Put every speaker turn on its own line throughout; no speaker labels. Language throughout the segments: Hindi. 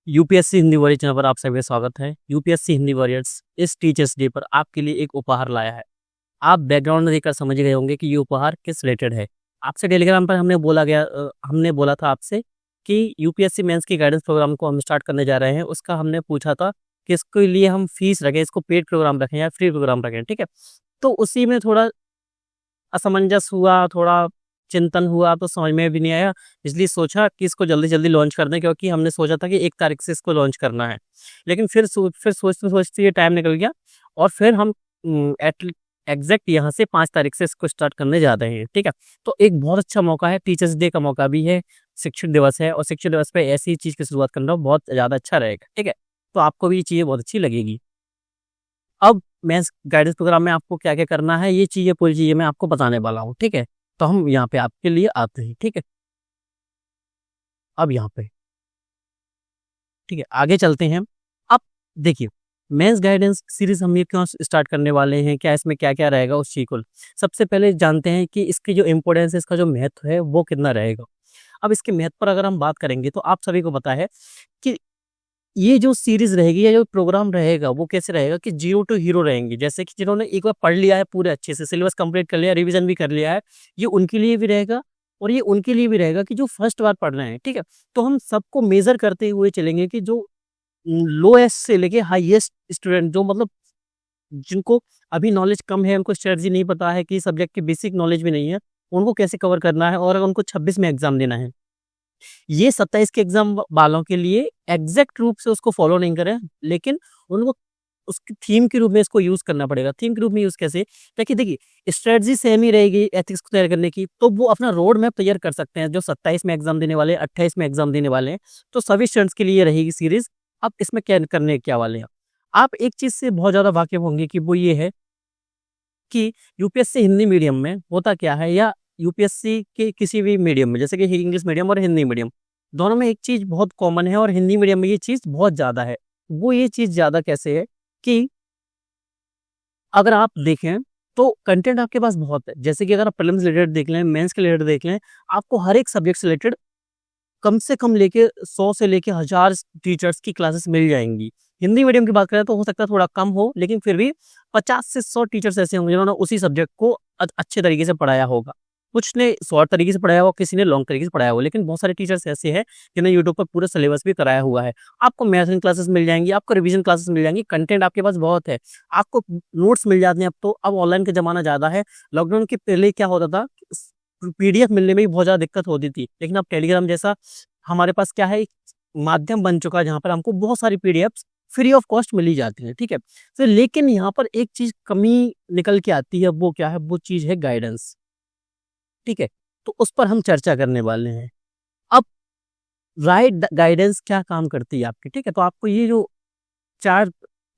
यूपीएससी हिंदी वॉरियर चैनल पर आप सभी का स्वागत है। यूपीएससी हिंदी वॉरियर्स इस टीचर्स डे पर आपके लिए एक उपहार लाया है। आप बैकग्राउंड में देखकर समझ गए होंगे कि ये उपहार किस रिलेटेड है। आपसे टेलीग्राम पर हमने बोला था आपसे कि यूपीएससी मेंस की गाइडेंस प्रोग्राम को हम स्टार्ट करने जा रहे हैं। उसका हमने पूछा था कि इसके लिए हम फीस रखें, इसको पेड प्रोग्राम रखें या फ्री प्रोग्राम रखें, ठीक है। तो उसी में थोड़ा असमंजस हुआ, थोड़ा चिंतन हुआ, तो समझ में भी नहीं आया। इसलिए सोचा कि इसको जल्दी-जल्दी लॉन्च कर दें, क्योंकि हमने सोचा था कि 1 तारीख से इसको लॉन्च करना है। लेकिन फिर सोचते-सोचते ये टाइम निकल गया और फिर हम एग्ज़ैक्ट यहाँ से 5 तारीख से इसको स्टार्ट करने जा रहे हैं, ठीक है। तो एक बहुत अच्छा मौका है, टीचर्स डे का मौका भी है, शिक्षक दिवस है और शिक्षक दिवस पे ऐसी चीज़ की शुरुआत करना बहुत ज़्यादा अच्छा रहेगा, ठीक है। तो आपको भी ये चीज़ें बहुत अच्छी लगेगी। अब मैं इस गाइडेंस प्रोग्राम में आपको क्या-क्या करना है, ये चीज़ें पूरी चीज़ें मैं आपको बताने वाला हूँ, ठीक है। तो हम यहाँ पे आपके लिए आते हैं, ठीक है। अब यहाँ पे, ठीक है, आगे चलते हैं। अब देखिए, मेंस गाइडेंस सीरीज़ हम ये क्यों स्टार्ट करने वाले हैं, क्या इसमें क्या-क्या रहेगा उस चीज़ को सबसे पहले जानते हैं कि इसकी जो इम्पोर्टेंस है, इसका जो महत्व है, वो कितना रहेगा। अब इसके महत्व पर अगर हम बात करेंगे, तो आप सभी को पता है कि ये जो सीरीज़ रहेगी या जो प्रोग्राम रहेगा, वो कैसे रहेगा कि ज़ीरो टू हीरो रहेंगी। जैसे कि जिन्होंने एक बार पढ़ लिया है पूरे अच्छे से, सिलेबस कंप्लीट कर लिया, रिवीज़न भी कर लिया है, ये उनके लिए भी रहेगा और ये उनके लिए भी रहेगा कि जो फर्स्ट बार पढ़ रहे हैं, ठीक है? तो हम सबको मेज़र करते हुए चलेंगे कि जो लोएस्ट से लेके हाईएस्ट स्टूडेंट, जो मतलब जिनको अभी नॉलेज कम है, उनको स्ट्रैटेजी नहीं पता है, कि सब्जेक्ट की बेसिक नॉलेज भी नहीं है, उनको कैसे कवर करना है और अगर उनको 26 में एग्ज़ाम देना है। ये 27 के एग्ज़ाम वालों के लिए एग्ज़ैक्ट रूप से उसको फ़ॉलो नहीं करें, लेकिन उनको उसकी थीम के रूप में इसको यूज़ करना पड़ेगा। थीम के रूप में यूज़ कैसे? ताकि देखिए स्ट्रैटेजी सेम ही रहेगी एथिक्स को तैयार करने की, तो वो अपना रोड मैप तैयार कर सकते हैं। जो 27 में एग्ज़ाम देने वाले हैं, 28 में एग्ज़ाम देने वाले हैं, तो सभी स्टूडेंट्स के लिए रहेगी सीरीज़। अब इसमें क्या करने क्या वाले हैं? आप एक चीज़ से बहुत ज़्यादा वाकिफ़ होंगे कि वो ये है कि यूपीएससी हिंदी मीडियम में होता क्या है, या यूपीएससी के किसी भी मीडियम में, जैसे कि इंग्लिश मीडियम और हिंदी मीडियम, दोनों में एक चीज़ बहुत कॉमन है और हिंदी मीडियम में ये चीज़ बहुत ज़्यादा है। वो ये चीज़ ज़्यादा कैसे है कि अगर आप देखें तो कंटेंट आपके पास बहुत है। जैसे कि अगर आप प्रीलिम्स रिलेटेड देख लें, मेंस के रिलेटेड देख लें, आपको हर एक सब्जेक्ट से रिलेटेड कम से कम लेके 100 से लेके 1000 टीचर्स की क्लासेस मिल जाएँगी। हिंदी मीडियम की बात करें तो हो सकता है थोड़ा कम हो, लेकिन फिर भी 50 से 100 टीचर्स ऐसे होंगे जिन्होंने उसी सब्जेक्ट को अच्छे तरीके से पढ़ाया होगा। कुछ ने शॉर्ट तरीके से पढ़ाया होगा, किसी ने लॉन्ग तरीके से पढ़ाया होगा, लेकिन बहुत सारे टीचर्स ऐसे हैं जिन्होंने यूट्यूब पर पूरा सिलेबस भी कराया हुआ है। आपको मैथ की क्लासेस मिल जाएँगी, आपको रिवीजन क्लासेस मिल जाएँगी, कंटेंट आपके पास बहुत है। आपको नोट्स मिल जाते हैं अब तो, अब ऑनलाइन का ज़माना ज़्यादा है। लॉकडाउन के पहले क्या होता था, पीडीएफ मिलने में भी बहुत ज़्यादा दिक्कत होती थी, लेकिन अब टेलीग्राम जैसा हमारे पास क्या है, एक माध्यम बन चुका है जहाँ पर हमको बहुत सारी पीडीएफ्स फ्री ऑफ कॉस्ट मिल ही जाती हैं, ठीक है। तो लेकिन यहाँ पर एक चीज़ कमी निकल के आती है, वो क्या है? वो चीज़ है गाइडेंस, ठीक है। तो उस पर हम चर्चा करने वाले हैं। अब राइट गाइडेंस क्या काम करती है आपकी, ठीक है। तो आपको ये जो चार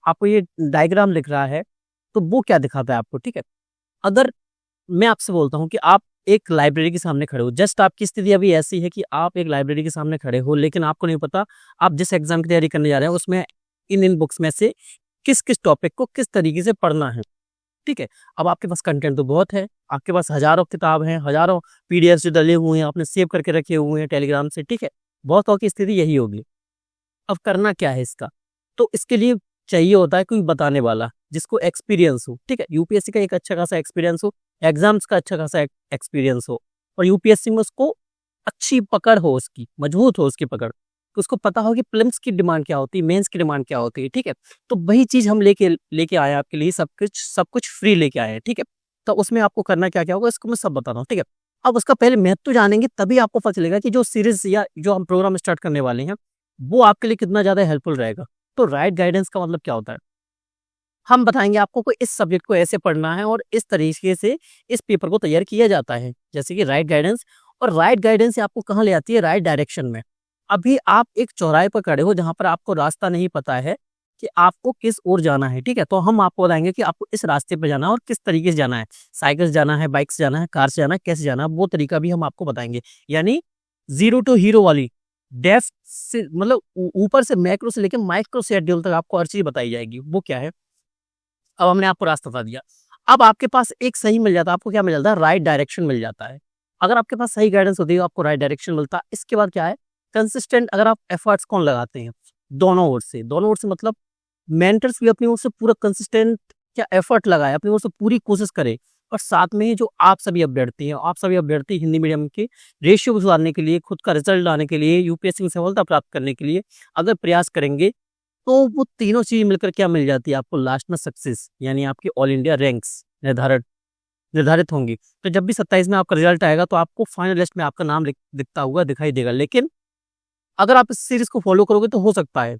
आपको ये डायग्राम दिख रहा है, तो वो क्या दिखाता है आपको, ठीक है। अगर मैं आपसे बोलता हूँ कि आप एक लाइब्रेरी के सामने खड़े हो, जस्ट आपकी स्थिति अभी ऐसी है कि आप एक लाइब्रेरी के सामने खड़े हो, लेकिन आपको नहीं पता आप जिस एग्जाम की तैयारी करने जा रहे हैं उसमें इन बुक्स में से किस-किस टॉपिक को किस तरीके से पढ़ना है, ठीक है। अब आपके पास कंटेंट तो बहुत है, आपके पास हज़ारों किताब हैं, हज़ारों पीडीएफ्स जो डले हुए हैं, आपने सेव करके रखे हुए हैं टेलीग्राम से, ठीक है। बहुतों की स्थिति यही होगी। अब करना क्या है इसका? तो इसके लिए चाहिए होता है कोई बताने वाला, जिसको एक्सपीरियंस हो, ठीक है? यूपीएससी का एक अच्छा खासा एक्सपीरियंस हो, एग्ज़ाम्स का अच्छा खासा एक्सपीरियंस हो और यूपीएससी में उसको अच्छी पकड़ हो उसकी, मजबूत हो उसकी पकड़। तो उसको पता हो कि प्रीलिम्स की डिमांड क्या होती है, मेंस की डिमांड क्या होती है, ठीक है? तो वही चीज़ हम लेके लेके आए हैं आपके लिए, सब कुछ फ्री लेके आए हैं, ठीक है? तो उसमें आपको करना क्या-क्या होगा, इसको मैं सब बता रहा हूँ, ठीक है? अब उसका पहले महत्व जानेंगे, तभी आपको पता चलेगा कि जो सीरीज़ या जो हम प्रोग्राम स्टार्ट करने वाले हैं, वो आपके लिए कितना ज़्यादा हेल्पफुल रहेगा। तो राइट गाइडेंस का मतलब क्या होता है? हम बताएँगे आपको कि इस सब्जेक्ट को ऐसे पढ़ना है और इस तरीके से इस पेपर को तैयार किया जाता है। जैसे कि राइट गाइडेंस, और राइट गाइडेंस आपको कहाँ ले आती है? राइट डायरेक्शन में। अभी आप एक चौराहे पर खड़े हो जहाँ पर आपको रास्ता नहीं पता है कि आपको किस ओर जाना है, ठीक है? तो हम आपको बताएँगे कि आपको इस रास्ते पे जाना है और किस तरीके से जाना है। साइकिल से जाना है, बाइक से जाना है, कार से जाना है, कैसे जाना है, वो तरीका भी हम आपको बताएँगे। यानी ज़ीरो टू हीरो वाली डेप्थ से मतलब ऊपर से मैक्रो से लेके माइक्रो शेड्यूल तक आपको हर चीज़ बताई जाएगी। वो क्या है? अब हमने आपको रास्ता बता दिया। अब आपके पास एक सही मिल जाता है, आपको क्या मिल जाता है? राइट डायरेक्शन मिल जाता है। अगर आपके पास सही गाइडेंस होती है, आपको राइट डायरेक्शन मिलता है। इसके बाद क्या है? कंसिस्टेंट अगर आप एफर्ट्स कौन लगाते हैं? दोनों ओर से मतलब मेंटर्स भी अपनी ओर से पूरा कंसिस्टेंट क्या एफर्ट लगाए, अपनी ओर से पूरी कोशिश करे, और साथ में ही जो आप सभी अभ्यर्थी हिंदी मीडियम के रेशियो को सुधारने के लिए, खुद का रिजल्ट लाने के लिए, यूपीएससी में सफलता प्राप्त करने के लिए अगर प्रयास करेंगे, तो वो तीनों चीज मिलकर क्या मिल जाती है आपको लास्ट में, सक्सेस, यानी आपकी ऑल इंडिया रैंक्स निर्धारित होंगी। तो जब भी 27 में आपका रिजल्ट आएगा तो आपको फाइनल लिस्ट में आपका नाम दिखता हुआ दिखाई देगा। लेकिन अगर आप इस सीरीज को फॉलो करोगे तो हो सकता है,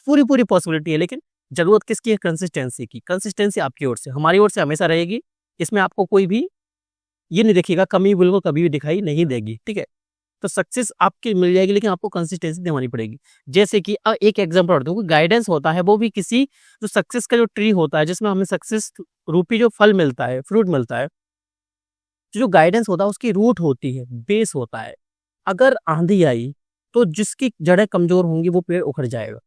पूरी पॉसिबिलिटी है, लेकिन जरूरत किसकी है? कंसिस्टेंसी की। कंसिस्टेंसी आपकी ओर से, हमारी ओर से हमेशा रहेगी। इसमें आपको कोई भी ये नहीं दिखेगा, कमी बिल्कुल कभी भी दिखाई नहीं देगी, ठीक है। तो सक्सेस आपकी मिल जाएगी, लेकिन आपको कंसिस्टेंसी निभानी पड़ेगी। जैसे कि एक एग्जांपल और दूं, गाइडेंस होता है वो भी किसी जो सक्सेस का जो ट्री होता है, जिसमें हमें सक्सेस रूपी जो फल मिलता है, फ्रूट मिलता है, जो गाइडेंस होता है उसकी रूट होती है, बेस होता है। अगर आंधी आई तो जिसकी जड़ें कमजोर होंगी वो पेड़ उखड़ जाएगा,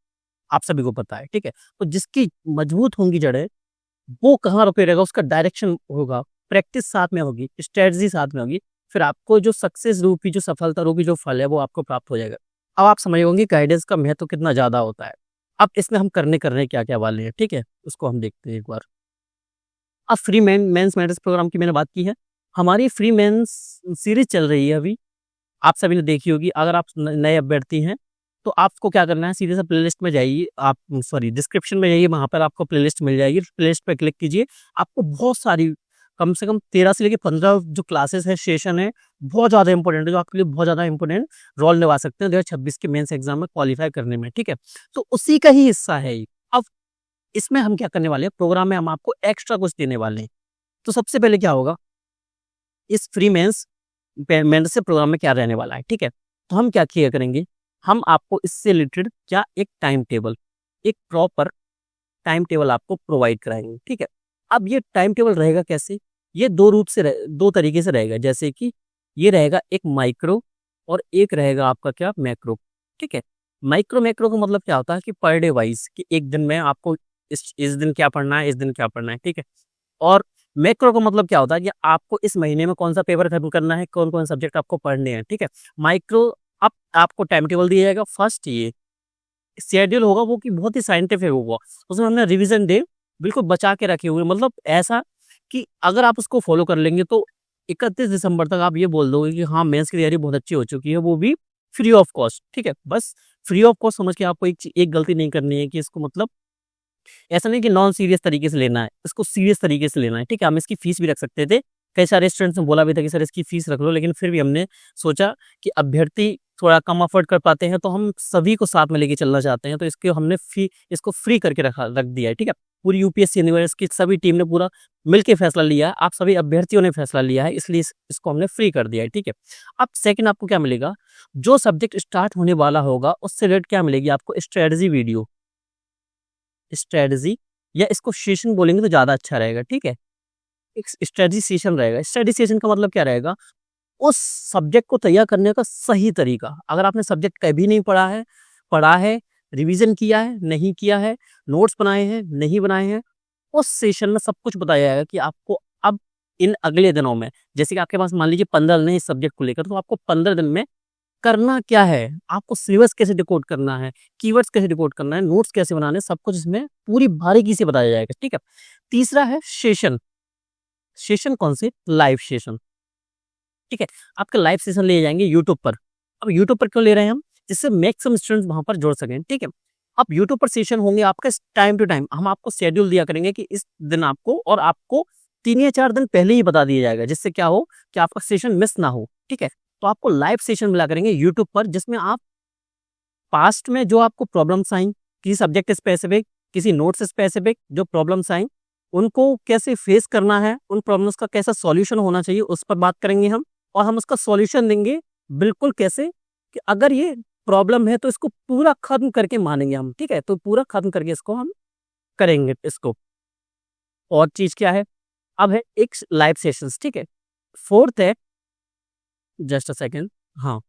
आप सभी को पता है, ठीक है। तो जिसकी मजबूत होंगी जड़ें, वो कहाँ रुके रहेगा, उसका डायरेक्शन होगा, प्रैक्टिस साथ में होगी, स्ट्रेटजी साथ में होगी, फिर आपको जो सक्सेस रूपी, जो सफलता रूपी जो फल है वो आपको प्राप्त हो जाएगा। अब आप समझ होंगे गाइडेंस का महत्व कितना ज्यादा होता है। अब इसमें हम करने क्या क्या वाले हैं, ठीक है, उसको हम देखते हैं एक बार। अब फ्री मेंस मेंटर्स प्रोग्राम की मैंने बात की है, हमारी फ्री मेंस सीरीज चल रही है अभी, आप सभी ने देखी होगी। अगर आप नए अभ्यर्थी हैं तो आपको क्या करना है, सीधे से प्लेलिस्ट में जाइए, आप सॉरी डिस्क्रिप्शन में जाइए, वहां पर आपको प्लेलिस्ट मिल जाएगी, प्लेलिस्ट पे क्लिक कीजिए। आपको बहुत सारी, कम से कम 13 से लेकर 15 जो क्लासेस है, सेशन है, बहुत ज्यादा इंपॉर्टेंट है, जो आपके लिए बहुत ज्यादा इंपॉर्टेंट रोल निभा सकते हैं 2026 के मेंस एग्जाम में क्वालिफाई करने में, ठीक है। तो उसी का ही हिस्सा है ये। अब इसमें हम क्या करने वाले हैं, प्रोग्राम में हम आपको एक्स्ट्रा कुछ देने वाले हैं। तो सबसे पहले क्या होगा, इस फ्री मेंटरशिप प्रोग्राम में क्या रहने वाला है, ठीक है। तो हम क्या किया करेंगे, हम आपको इससे रिलेटेड क्या एक टाइम टेबल, एक प्रॉपर टाइम टेबल आपको प्रोवाइड कराएंगे, ठीक है। अब ये टाइम टेबल रहेगा कैसे, ये दो तरीके से रहेगा। जैसे कि ये रहेगा एक माइक्रो और एक रहेगा आपका क्या मैक्रो, ठीक है। मैक्रो का मतलब क्या होता है कि पर डे वाइज, कि एक दिन में आपको इस दिन क्या पढ़ना है, इस दिन क्या पढ़ना है, ठीक है। और मैक्रो का मतलब क्या होता है कि आपको इस महीने में कौन सा पेपर खत्म करना है, कौन कौन सब्जेक्ट आपको पढ़ने हैं, ठीक है। माइक्रो, अब आपको टाइम टेबल दिया जाएगा। फर्स्ट ये शेड्यूल होगा वो कि बहुत ही साइंटिफिक होगा, उसमें हमने रिवीजन डे बिल्कुल बचा के रखे हुए, मतलब ऐसा कि अगर आप उसको फॉलो कर लेंगे तो 31 दिसंबर तक आप ये बोल दोगे कि हाँ मेंस की तैयारी बहुत अच्छी हो चुकी है, वो भी फ्री ऑफ कॉस्ट, ठीक है। बस फ्री ऑफ कॉस्ट समझ के आपको एक गलती नहीं करनी है, कि इसको मतलब ऐसा नहीं कि नॉन सीरियस तरीके से लेना है, इसको सीरियस तरीके से लेना है, ठीक है। हम इसकी फीस भी रख सकते थे, कई सारे स्टूडेंट्स ने बोला भी था कि सर इसकी फीस रख लो, लेकिन फिर भी हमने सोचा कि अभ्यर्थी थोड़ा कम अफोर्ड कर पाते हैं, तो हम सभी को साथ में लेके चलना चाहते हैं, तो इसको फ्री करके रख दिया है, ठीक है। पूरी यूपीएससी यूनिवर्सिटी की सभी टीम ने पूरा मिलकर फैसला लिया है, आप सभी अभ्यर्थियों ने फैसला लिया है, इसलिए इसको हमने फ्री कर दिया है, ठीक है। अब सेकंड आपको क्या मिलेगा, जो सब्जेक्ट स्टार्ट होने वाला होगा उससे रिलेटेड क्या मिलेगी आपको, स्ट्रेटजी वीडियो, स्ट्रेटजी, या इसको सेशन बोलेंगे तो ज्यादा अच्छा रहेगा, ठीक है। एक स्टडी सेशन रहेगा। स्टडी सेशन का मतलब क्या रहेगा, उस सब्जेक्ट को तैयार करने का सही तरीका। अगर आपने सब्जेक्ट कभी नहीं पढ़ा है, रिवीजन किया है, नहीं किया है, नोट्स बनाए हैं, नहीं बनाए हैं, उस सेशन में सब कुछ बताया जाएगा कि आपको अब इन अगले दिनों में, जैसे कि आपके पास मान लीजिए 15 दिन है इस सब्जेक्ट को लेकर, तो आपको 15 दिन में करना क्या है, आपको सिलेबस कैसे डिकोड करना है, कीवर्ड्स कैसे डिकोड करना है, नोट्स कैसे बनाने, सब कुछ इसमें पूरी बारीकी से बताया जाएगा, ठीक है। तीसरा है सेशन। सेशन कौन से, लाइव सेशन, ठीक है। आपका लाइव सेशन ले जाएंगे यूट्यूब पर। अब यूट्यूब पर क्यों ले रहे हैं हम, जिससे मैक्सिमम स्टूडेंट्स वहां पर जुड़ सकें, ठीक है। अब यूट्यूब पर सेशन होंगे आपका टाइम टू टाइम, हम आपको शेड्यूल दिया करेंगे कि इस दिन आपको, और आपको 3 या 4 दिन पहले ही बता दिया जाएगा, जिससे क्या हो कि आपका सेशन मिस ना हो, ठीक है। तो आपको लाइव सेशन मिला करेंगे यूट्यूब पर, जिसमें आप पास्ट में जो आपको प्रॉब्लम्स आई, किसी सब्जेक्ट स्पेसिफिक, किसी नोट्स स्पेसिफिक जो प्रॉब्लम्स आई, उनको कैसे फेस करना है, उन प्रॉब्लम्स का कैसा सॉल्यूशन होना चाहिए, उस पर बात करेंगे हम। और हम उसका सॉल्यूशन देंगे बिल्कुल कैसे, कि अगर ये प्रॉब्लम है तो इसको पूरा खत्म करके मानेंगे हम, ठीक है। तो पूरा खत्म करके इसको हम करेंगे इसको। और चीज क्या है, अब है एक लाइव सेशंस, ठीक है। फोर्थ है, जस्ट अ सेकेंड, हाँ,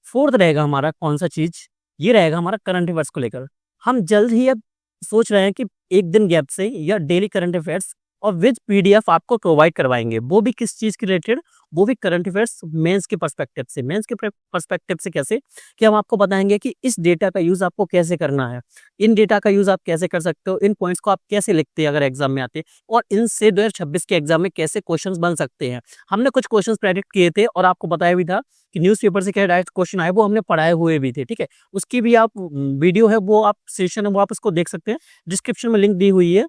फोर्थ रहेगा हमारा कौन सा चीज, ये रहेगा हमारा करंट अफेयर्स को लेकर। हम जल्द ही अब सोच रहे हैं कि एक दिन गैप से या डेली करंट अफेयर्स और विद पीडीएफ आपको प्रोवाइड करवाएंगे। वो भी किस चीज़ के रिलेटेड, वो भी करंट अफेयर्स मेंस के पर्सपेक्टिव से। मेंस के पर्सपेक्टिव से कैसे, कि हम आपको बताएंगे कि इस डेटा का यूज़ आपको कैसे करना है, इन डेटा का यूज़ आप कैसे कर सकते हो, इन पॉइंट्स को आप कैसे लिखते हैं अगर एग्जाम में आते हैं, और इनसे 2026 के एग्जाम में कैसे क्वेश्चंस बन सकते हैं। हमने कुछ क्वेश्चंस प्रेडिक्ट किए थे और आपको बताया भी था कि न्यूज़पेपर से क्या डायरेक्ट क्वेश्चन आए, वो हमने पढ़ाए हुए भी थे, ठीक है। उसकी भी आप वीडियो है, वो आप सेशन है, वो आप उसको देख सकते हैं, डिस्क्रिप्शन में लिंक दी हुई है,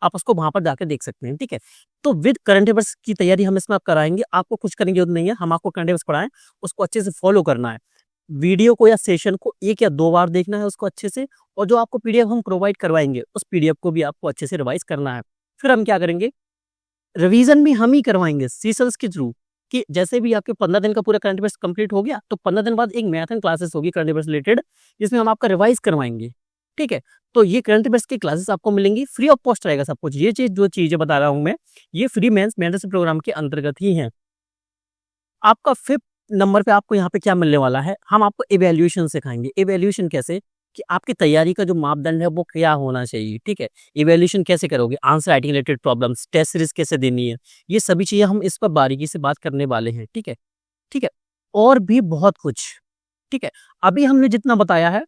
आप उसको वहां पर जाकर देख सकते हैं, ठीक है। तो विद करंट अफेयर्स की तैयारी हम इसमें आप कराएंगे, आपको कुछ करने की जरूरत नहीं है, हम आपको करंट अफेयर्स पढ़ाएं, उसको अच्छे से फॉलो करना है। वीडियो को या सेशन को 1 या 2 बार देखना है उसको अच्छे से, और जो आपको पीडीएफ हम प्रोवाइड करवाएंगे उस पीडीएफ को भी आपको अच्छे से रिवाइज करना है। फिर हम क्या करेंगे, रिवीजन भी हम ही करवाएंगे सीसल्स के थ्रू, कि जैसे भी आपके 15 दिन का पूरा करंट अफेयर्स कंप्लीट हो गया, तो 15 दिन बाद एक मैराथन क्लासेस होगी करंट अफेयर्स रिलेटेड, जिसमें हम आपका रिवाइज करवाएंगे, ठीक है। तो ये करंट अफेयर्स की क्लासेस आपको मिलेंगी, फ्री ऑफ कॉस्ट रहेगा सब कुछ। ये चीज जो चीजें बता रहा हूं मैं, ये फ्री मेंस मेंटरशिप प्रोग्राम के अंतर्गत ही है। आपका 5th नंबर पे आपको यहाँ पे क्या मिलने वाला है, हम आपको इवैल्यूएशन सिखाएंगे। इवैल्यूएशन कैसे, कि आपकी तैयारी का जो मापदंड है वो क्या होना चाहिए, ठीक है। इवैल्यूएशन कैसे करोगे, answer writing related problems, test series कैसे देनी है, ये सभी चीजें हम इस पर बारीकी से बात करने वाले हैं, ठीक है, ठीक है। और भी बहुत कुछ, ठीक है। अभी हमने जितना बताया है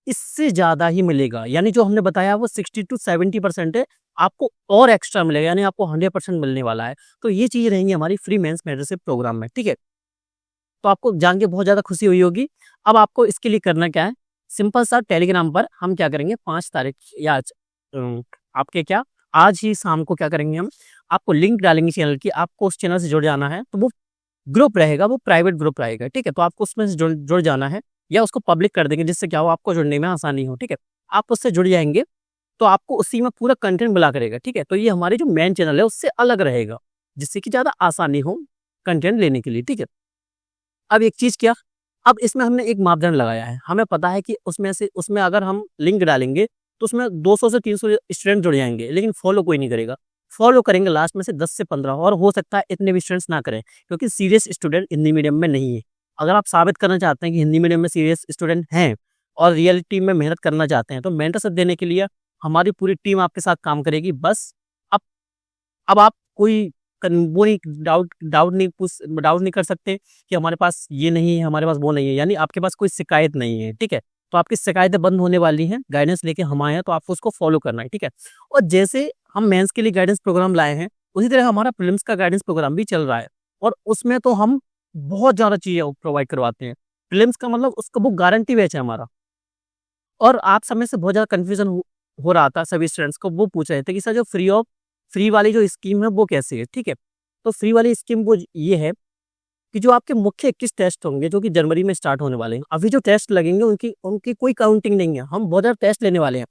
इससे ज्यादा ही मिलेगा, यानी जो हमने बताया वो 60 to 70% है, आपको और एक्स्ट्रा मिलेगा, यानी आपको 100% मिलने वाला है। तो ये चीज रहेंगी हमारी फ्री मेंस मेंटरशिप प्रोग्राम में, ठीक है। तो आपको जान के बहुत ज्यादा खुशी हुई होगी। अब आपको इसके लिए करना क्या है, सिंपल सा टेलीग्राम पर हम क्या करेंगे, 5 तारीख या आपके क्या आज ही शाम को क्या करेंगे, हम आपको लिंक डालेंगे चैनल की, आपको उस चैनल से जुड़ जाना है। तो वो ग्रुप रहेगा, वो प्राइवेट ग्रुप रहेगा, ठीक है। तो आपको उसमें से जुड़ जाना है, या उसको पब्लिक कर देंगे, जिससे क्या हो आपको जुड़ने में आसानी हो, ठीक है। आप उससे जुड़ जाएंगे तो आपको उसी में पूरा कंटेंट मिला करेगा, ठीक है। तो ये हमारी जो मेन चैनल है उससे अलग रहेगा, जिससे कि ज्यादा आसानी हो कंटेंट लेने के लिए, ठीक है। अब एक चीज क्या, अब इसमें हमने एक मापदंड लगाया है, हमें पता है कि उसमें अगर हम लिंक डालेंगे तो उसमें 200 से 300 स्टूडेंट जुड़ जाएंगे, लेकिन फॉलो कोई नहीं करेगा। फॉलो करेंगे लास्ट में से 10 से 15, और हो सकता है इतने भी स्टूडेंट्स ना करें, क्योंकि सीरियस स्टूडेंट हिंदी मीडियम में नहीं है। अगर आप साबित करना चाहते हैं कि हिंदी मीडियम में सीरियस स्टूडेंट हैं और रियलिटी में मेहनत करना चाहते हैं, तो मेंटरशिप देने के लिए हमारी पूरी टीम आपके साथ काम करेगी। बस अब अब आप कोई वो नहीं, डाउट नहीं कर सकते कि हमारे पास ये नहीं है, हमारे पास वो नहीं है, यानी आपके पास कोई शिकायत नहीं है, ठीक है। तो आपकी शिकायतें बंद होने वाली हैं, गाइडेंस लेके हम आए हैं, तो आपको उसको फॉलो करना है, ठीक है। और जैसे हम मेंस के लिए गाइडेंस प्रोग्राम लाए हैं, उसी तरह हमारा प्रीलिम्स का गाइडेंस प्रोग्राम भी चल रहा है, और उसमें तो हम बहुत ज्यादा चीजें प्रोवाइड करवाते हैं। प्रीलिम्स का मतलब उसका वो गारंटी बैच है हमारा। और आप समय से बहुत ज्यादा कंफ्यूजन हो रहा था सभी स्टूडेंट्स को, वो पूछ रहे थे कि सर जो फ्री वाली जो स्कीम है वो कैसी है, ठीक है। तो फ्री वाली स्कीम वो ये है कि जो आपके मुख्य 21 टेस्ट होंगे, जो कि जनवरी में स्टार्ट होने वाले हैं, अभी जो टेस्ट लगेंगे उनकी उनकी कोई काउंटिंग नहीं है, हम बहुत ज्यादा टेस्ट लेने वाले हैं।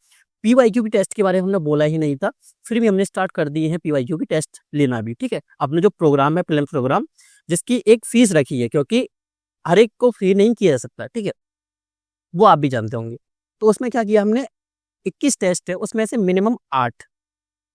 पीवाईक्यू की टेस्ट के बारे में हमने बोला ही नहीं था, फिर भी हमने स्टार्ट कर दिए हैं पीवाईक्यू की टेस्ट लेना भी, ठीक है। अपने जो प्रोग्राम है प्रीलिम्स प्रोग्राम, जिसकी एक फीस रखी है, क्योंकि हर एक को फ्री नहीं किया जा सकता, ठीक है, वो आप भी जानते होंगे। तो उसमें क्या किया हमने, 21 टेस्ट है, उसमें से मिनिमम 8,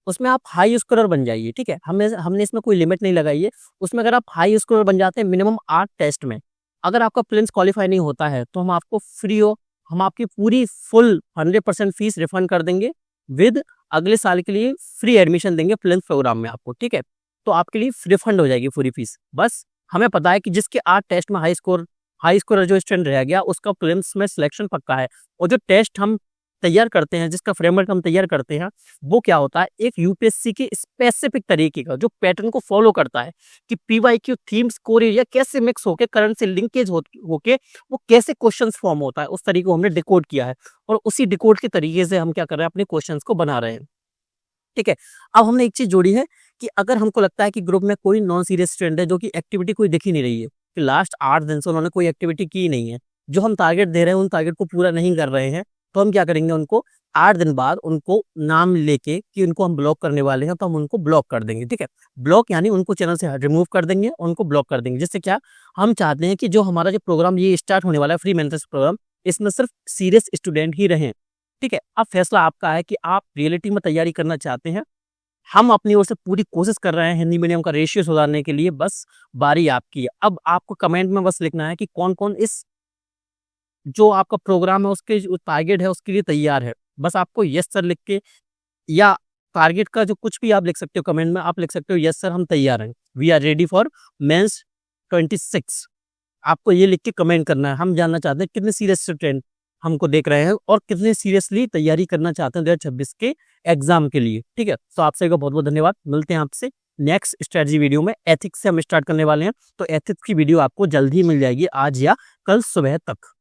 उसमें आप हाई स्कोरर बन जाइए, ठीक है। हमने हमने इसमें कोई लिमिट नहीं लगाई है, उसमें अगर आप हाई स्कोरर बन जाते हैं मिनिमम 8 टेस्ट में, अगर आपका प्रीलिम्स क्वालिफाई नहीं होता है, तो हम आपको हम आपकी पूरी फुल 100% फीस रिफंड कर देंगे, विद अगले साल के लिए फ्री एडमिशन देंगे प्रीलिम्स प्रोग्राम में आपको, ठीक है। तो आपके लिए रिफंड हो जाएगी पूरी फीस। बस हमें पता है कि जिसके 8 टेस्ट में हाई स्कोर जो स्टूडेंट रह गया, उसका प्रीलिम्स में सिलेक्शन पक्का है। और जो टेस्ट हम तैयार करते हैं, जिसका फ्रेमवर्क हम तैयार करते हैं, वो क्या होता है, एक यूपीएससी के स्पेसिफिक तरीके का जो पैटर्न को फॉलो करता है, कि पीवाईक्यू थीम्स कोर एरिया कैसे मिक्स होके करंट से लिंकेज होके वो कैसे क्वेश्चंस फॉर्म होता है, उस तरीके को हमने डिकोड किया है, और उसी डिकोड के तरीके से हम क्या कर रहे हैं, अपने क्वेश्चंस को बना रहे हैं, ठीक है। अब हमने एक चीज जोड़ी है कि अगर हमको लगता है कि ग्रुप में कोई नॉन सीरियस स्टूडेंट है, जो कि एक्टिविटी कोई दिख ही नहीं रही है, कि लास्ट 8 दिन से उन्होंने कोई एक्टिविटी की नहीं है, जो हम टारगेट दे रहे हैं उन टारगेट को पूरा नहीं कर रहे हैं, तो हम क्या करेंगे, उनको 8 दिन बाद उनको नाम लेके कि उनको हम ब्लॉक करने वाले हैं, तो हम उनको ब्लॉक कर देंगे, ठीक है। ब्लॉक यानी उनको चैनल से रिमूव कर देंगे, उनको ब्लॉक कर देंगे, जिससे क्या हम चाहते हैं कि जो हमारा जो प्रोग्राम ये स्टार्ट होने वाला है फ्री मेंटरशिप प्रोग्राम, इसमें सिर्फ सीरियस स्टूडेंट ही रहें, ठीक है। अब फैसला आपका है कि आप रियलिटी में तैयारी करना चाहते हैं, हम अपनी ओर से पूरी कोशिश कर रहे हैं हिंदी मीडियम का रेशियो सुधारने के लिए, बस बारी आपकी है। अब आपको कमेंट में बस लिखना है कि कौन कौन इस जो आपका प्रोग्राम है उसके जो टारगेट है उसके लिए तैयार है, बस आपको यस सर लिख के या टारगेट का जो कुछ भी आप लिख सकते हो कमेंट में, आप लिख सकते हो यस सर हम तैयार हैं, we are ready for mains 26। आपको ये लिख के कमेंट करना है। हम जानना चाहते हैं कितने सीरियस स्टूडेंट हमको देख रहे हैं और कितने सीरियसली तैयारी करना चाहते हैं 2026 के एग्जाम के लिए। ठीक है, तो आप सभी का बहुत बहुत धन्यवाद। मिलते हैं आपसे नेक्स्ट स्ट्रेटजी वीडियो में। एथिक्स से हम स्टार्ट करने वाले हैं, तो एथिक्स की वीडियो आपको जल्द ही मिल जाएगी, आज या कल सुबह तक।